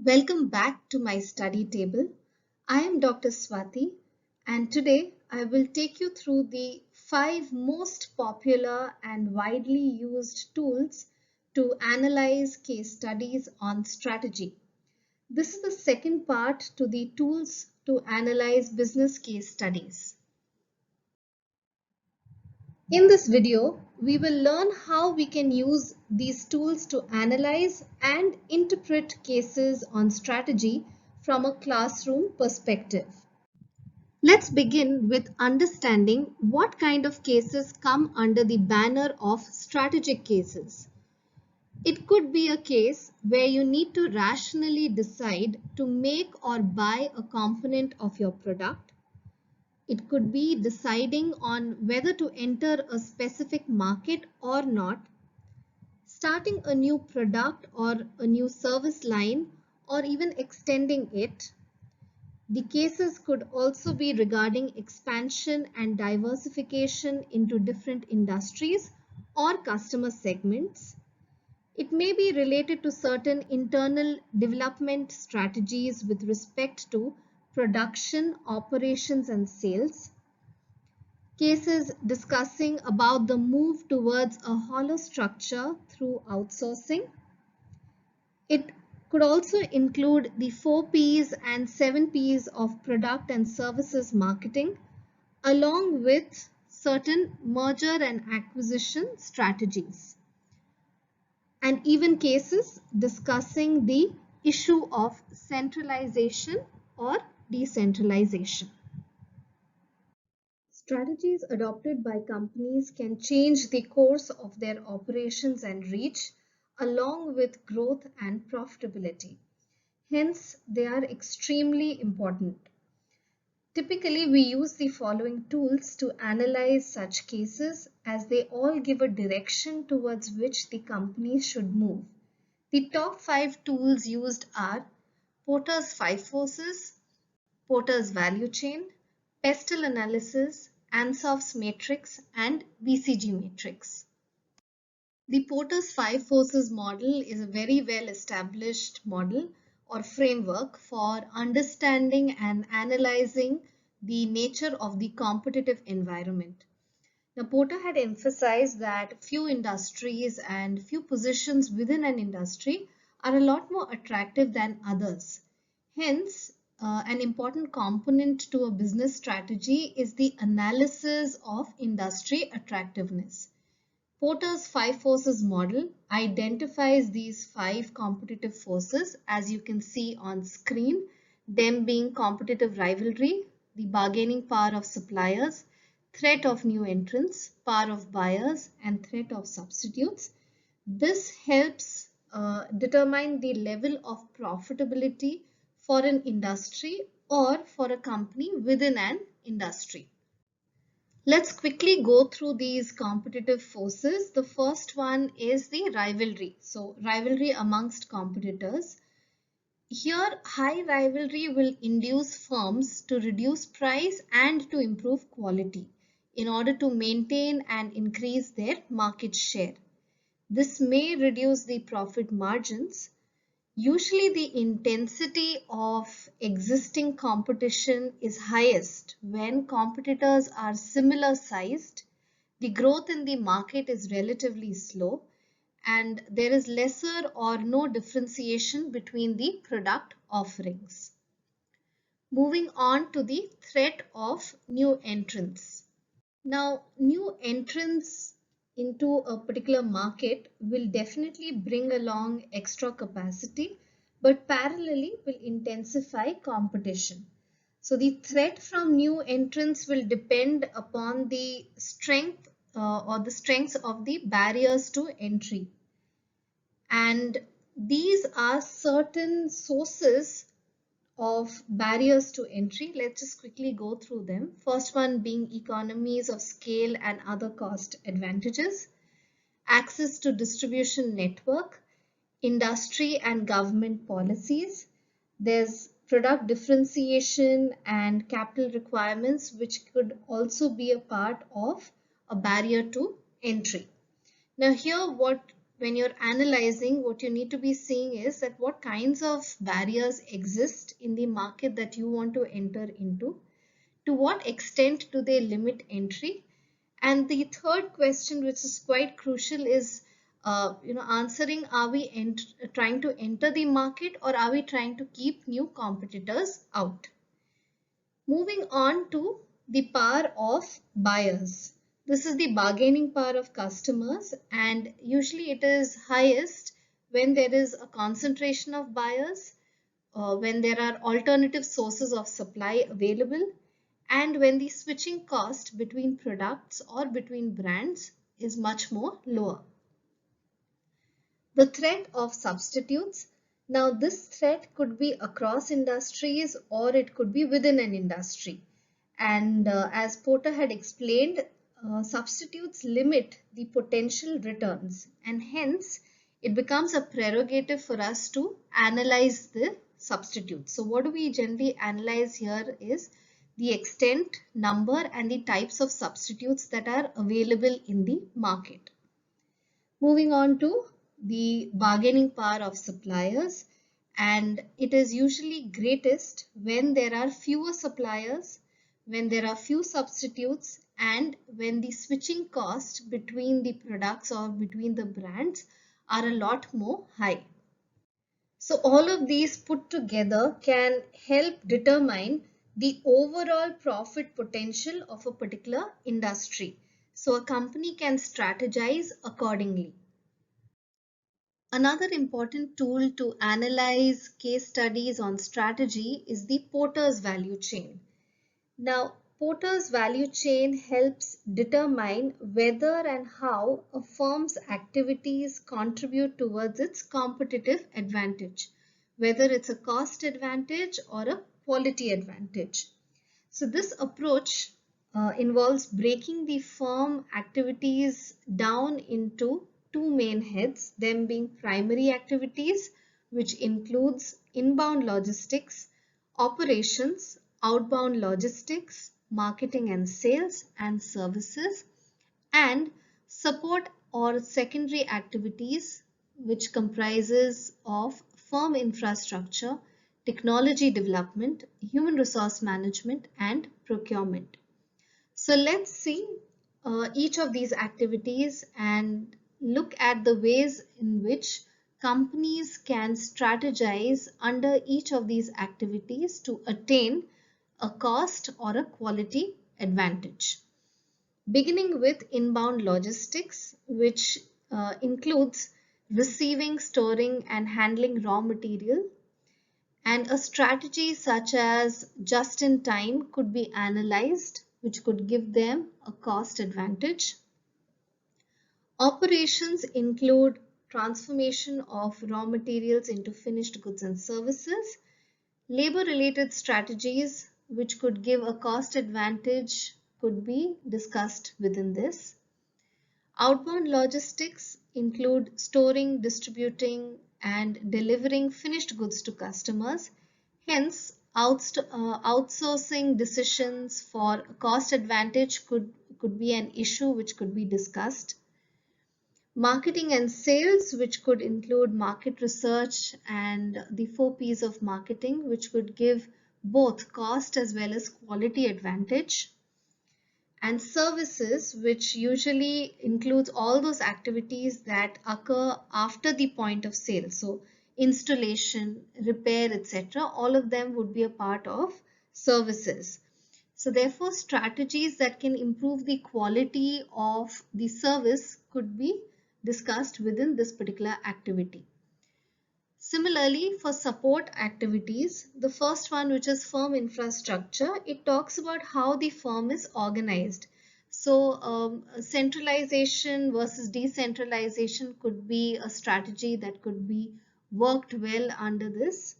Welcome back to my study table. I am Dr. Swati, and today I will take you through the 5 most popular and widely used tools to analyze case studies on strategy. This is the second part to the tools to analyze business case studies. In this video, we will learn how we can use these tools to analyze and interpret cases on strategy from a classroom perspective. Let's begin with understanding what kind of cases come under the banner of strategic cases. It could be a case where you need to rationally decide to make or buy a component of your product. It could be deciding on whether to enter a specific market or not, starting a new product or a new service line, or even extending it. The cases could also be regarding expansion and diversification into different industries or customer segments. It may be related to certain internal development strategies with respect to production, operations, and sales. Cases discussing about the move towards a hollow structure through outsourcing. It could also include the 4 Ps and 7 Ps of product and services marketing, along with certain merger and acquisition strategies, and even cases discussing the issue of centralization or decentralization. Strategies adopted by companies can change the course of their operations and reach, along with growth and profitability. Hence, they are extremely important. Typically, we use the following tools to analyze such cases, as they all give a direction towards which the company should move. The top 5 tools used are Porter's 5 forces, Porter's value chain, Pestle analysis, Ansough's matrix, and BCG matrix. The Porter's 5 forces model is a very well established model or framework for understanding and analyzing the nature of the competitive environment. Now, Porter had emphasized that few industries and few positions within an industry are a lot more attractive than others. Hence, an important component to a business strategy is the analysis of industry attractiveness. Porter's 5 forces model identifies these 5 competitive forces, as you can see on screen, them being competitive rivalry, the bargaining power of suppliers, threat of new entrants, power of buyers, and threat of substitutes. This helps determine the level of profitability for an industry or for a company within an industry. Let's quickly go through these competitive forces. The first one is the rivalry. So, rivalry amongst competitors. Here, high rivalry will induce firms to reduce price and to improve quality in order to maintain and increase their market share. This may reduce the profit margins. Usually the intensity of existing competition is highest when competitors are similar sized, the growth in the market is relatively slow, and there is lesser or no differentiation between the product offerings. Moving on to the threat of new entrants. Now, new entrants into a particular market will definitely bring along extra capacity, but parallelly will intensify competition. So the threat from new entrants will depend upon the strength or the strengths of the barriers to entry. And these are certain sources of barriers to entry. Let's just quickly go through them. First one being economies of scale and other cost advantages, access to distribution network, industry and government policies. There's product differentiation and capital requirements, which could also be a part of a barrier to entry. Now here, when you're analyzing, what you need to be seeing is that what kinds of barriers exist in the market that you want to enter into. To what extent do they limit entry? And the third question, which is quite crucial, is answering, are we trying to enter the market, or are we trying to keep new competitors out? Moving on to the power of buyers. This is the bargaining power of customers, and usually it is highest when there is a concentration of buyers, when there are alternative sources of supply available, and when the switching cost between products or between brands is much more lower. The threat of substitutes. Now this threat could be across industries or it could be within an industry. And as Porter had explained, substitutes limit the potential returns, and hence it becomes a prerogative for us to analyze the substitutes. So what do we generally analyze here is the extent, number, and the types of substitutes that are available in the market. Moving on to the bargaining power of suppliers, and it is usually greatest when there are fewer suppliers, when there are few substitutes, and when the switching cost between the products or between the brands are a lot more high. So all of these put together can help determine the overall profit potential of a particular industry. So a company can strategize accordingly. Another important tool to analyze case studies on strategy is the Porter's value chain. Now, Porter's value chain helps determine whether and how a firm's activities contribute towards its competitive advantage, whether it's a cost advantage or a quality advantage. So this approach involves breaking the firm activities down into two main heads, them being primary activities, which includes inbound logistics, operations, outbound logistics, marketing and sales, and services, and support or secondary activities, which comprises of firm infrastructure, technology development, human resource management, and procurement. So let's see each of these activities and look at the ways in which companies can strategize under each of these activities to attain a cost or a quality advantage. Beginning with inbound logistics, which includes receiving, storing, and handling raw material. And a strategy such as just-in-time could be analyzed, which could give them a cost advantage. Operations include transformation of raw materials into finished goods and services. Labor-related strategies, which could give a cost advantage, could be discussed within this. Outbound logistics include storing, distributing, and delivering finished goods to customers. Hence, outsourcing decisions for cost advantage could be an issue which could be discussed. Marketing and sales, which could include market research and the 4 P's of marketing, which could give both cost as well as quality advantage. And services, which usually includes all those activities that occur after the point of sale. So installation, repair, etc. All of them would be a part of services. So therefore, strategies that can improve the quality of the service could be discussed within this particular activity. Similarly, for support activities, the first one, which is firm infrastructure, it talks about how the firm is organized. So centralization versus decentralization could be a strategy that could be worked well under this.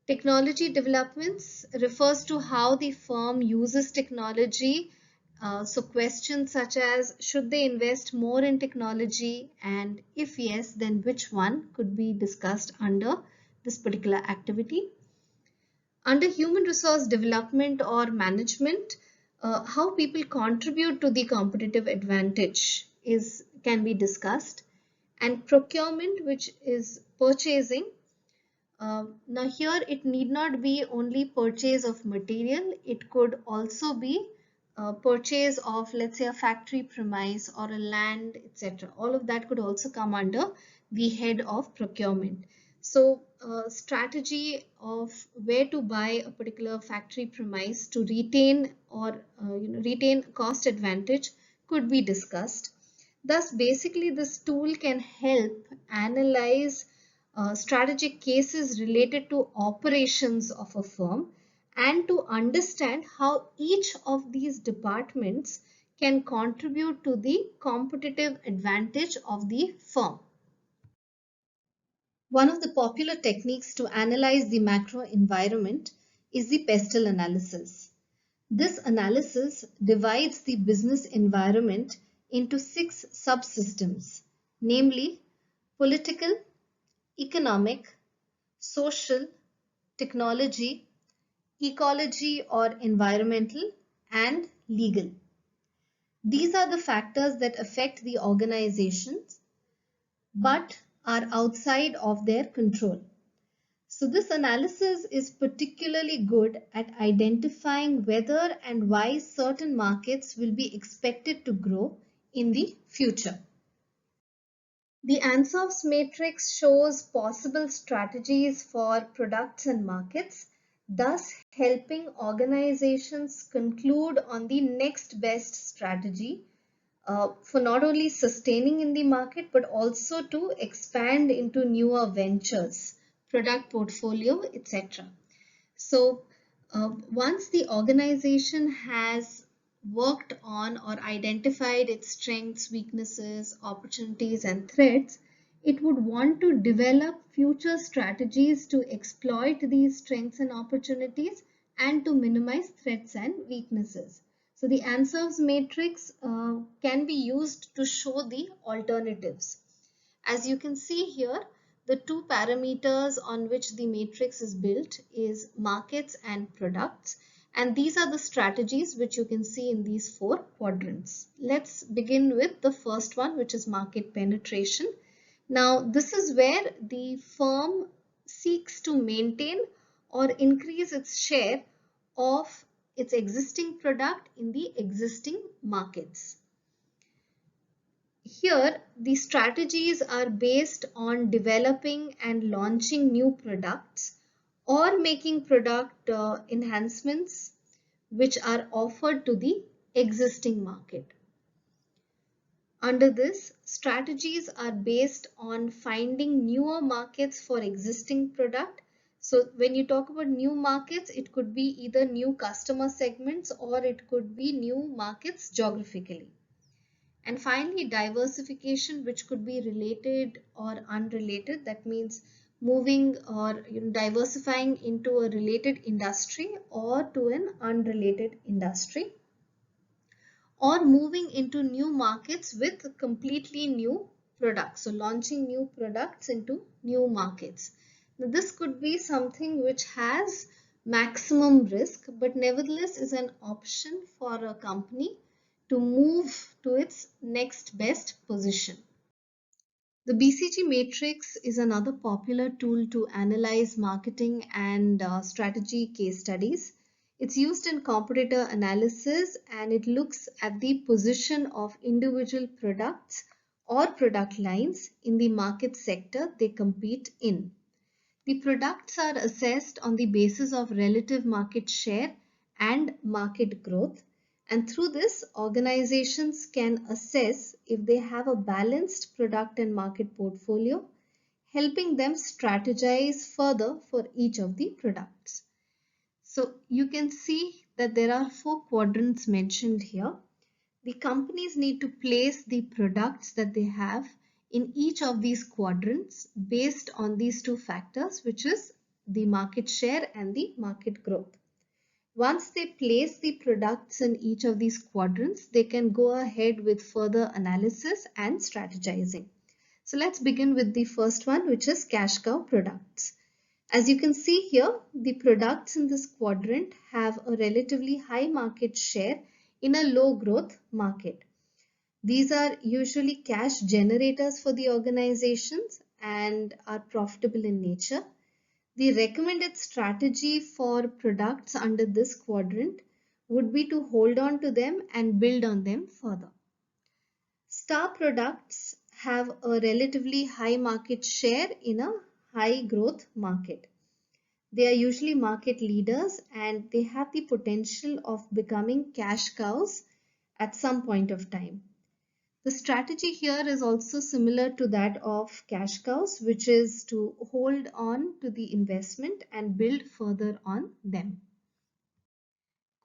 Technology developments refers to how the firm uses technology. So questions such as, should they invest more in technology, and if yes, then which one, could be discussed under this particular activity. Under human resource development or management, how people contribute to the competitive advantage can be discussed. and procurement, which is purchasing. Now here it need not be only purchase of material, it could also be purchase of, let's say, a factory premise or a land, etc. All of that could also come under the head of procurement. So strategy of where to buy a particular factory premise to retain or retain cost advantage could be discussed. Thus, basically, this tool can help analyze strategic cases related to operations of a firm and to understand how each of these departments can contribute to the competitive advantage of the firm. One of the popular techniques to analyze the macro environment is the pestle analysis. This analysis divides the business environment into 6 subsystems, namely political, economic, social, technology, ecology or environmental, and legal. These are the factors that affect the organizations but are outside of their control. So this analysis is particularly good at identifying whether and why certain markets will be expected to grow in the future. The Ansov's matrix shows possible strategies for products and markets, thus helping organizations conclude on the next best strategy for not only sustaining in the market but also to expand into newer ventures, product portfolio, etc. So once the organization has worked on or identified its strengths, weaknesses, opportunities, and threats, it would want to develop future strategies to exploit these strengths and opportunities and to minimize threats and weaknesses. So the Ansov's matrix can be used to show the alternatives. As you can see here, the 2 parameters on which the matrix is built is markets and products. And these are the strategies which you can see in these 4 quadrants. Let's begin with the first one, which is market penetration. Now, this is where the firm seeks to maintain or increase its share of its existing product in the existing markets. Here, the strategies are based on developing and launching new products or making product enhancements which are offered to the existing market. Under this, strategies are based on finding newer markets for existing product. So when you talk about new markets, it could be either new customer segments or it could be new markets geographically. And finally, diversification, which could be related or unrelated. That means moving or diversifying into a related industry or to an unrelated industry, or moving into new markets with completely new products. So launching new products into new markets. Now, this could be something which has maximum risk, but nevertheless is an option for a company to move to its next best position. The BCG matrix is another popular tool to analyze marketing and strategy case studies. It's used in competitor analysis and it looks at the position of individual products or product lines in the market sector they compete in. The products are assessed on the basis of relative market share and market growth. And through this, organizations can assess if they have a balanced product and market portfolio, helping them strategize further for each of the products. So you can see that there are 4 quadrants mentioned here. The companies need to place the products that they have in each of these quadrants based on these 2 factors, which is the market share and the market growth. Once they place the products in each of these quadrants, they can go ahead with further analysis and strategizing. So let's begin with the first one, which is cash cow products. As you can see here, the products in this quadrant have a relatively high market share in a low growth market. These are usually cash generators for the organizations and are profitable in nature. The recommended strategy for products under this quadrant would be to hold on to them and build on them further. Star products have a relatively high market share in a high growth market. They are usually market leaders and they have the potential of becoming cash cows at some point of time. The strategy here is also similar to that of cash cows, which is to hold on to the investment and build further on them.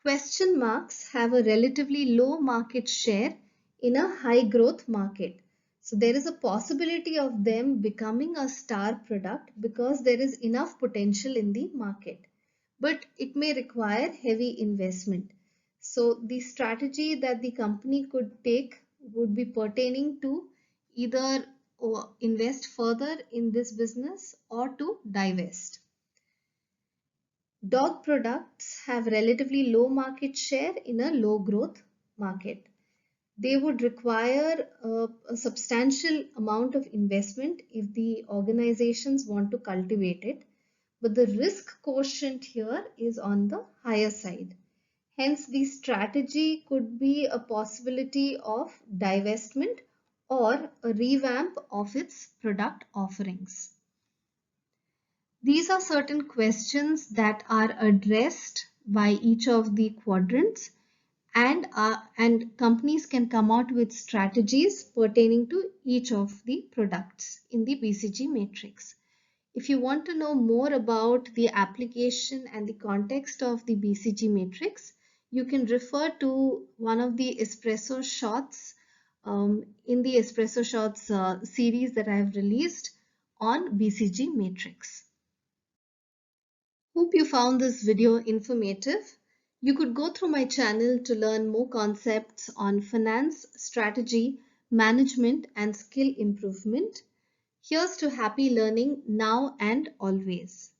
Question marks have a relatively low market share in a high growth market. So there is a possibility of them becoming a star product because there is enough potential in the market. But it may require heavy investment. So the strategy that the company could take would be pertaining to either invest further in this business or to divest. Dog products have relatively low market share in a low growth market. They would require a substantial amount of investment if the organizations want to cultivate it, but the risk quotient here is on the higher side. Hence, the strategy could be a possibility of divestment or a revamp of its product offerings. These are certain questions that are addressed by each of the quadrants, and companies can come out with strategies pertaining to each of the products in the BCG matrix. If you want to know more about the application and the context of the BCG matrix, you can refer to one of the espresso shots in the espresso shots series that I have released on BCG matrix. Hope you found this video informative. You could go through my channel to learn more concepts on finance, strategy, management, and skill improvement. Here's to happy learning now and always.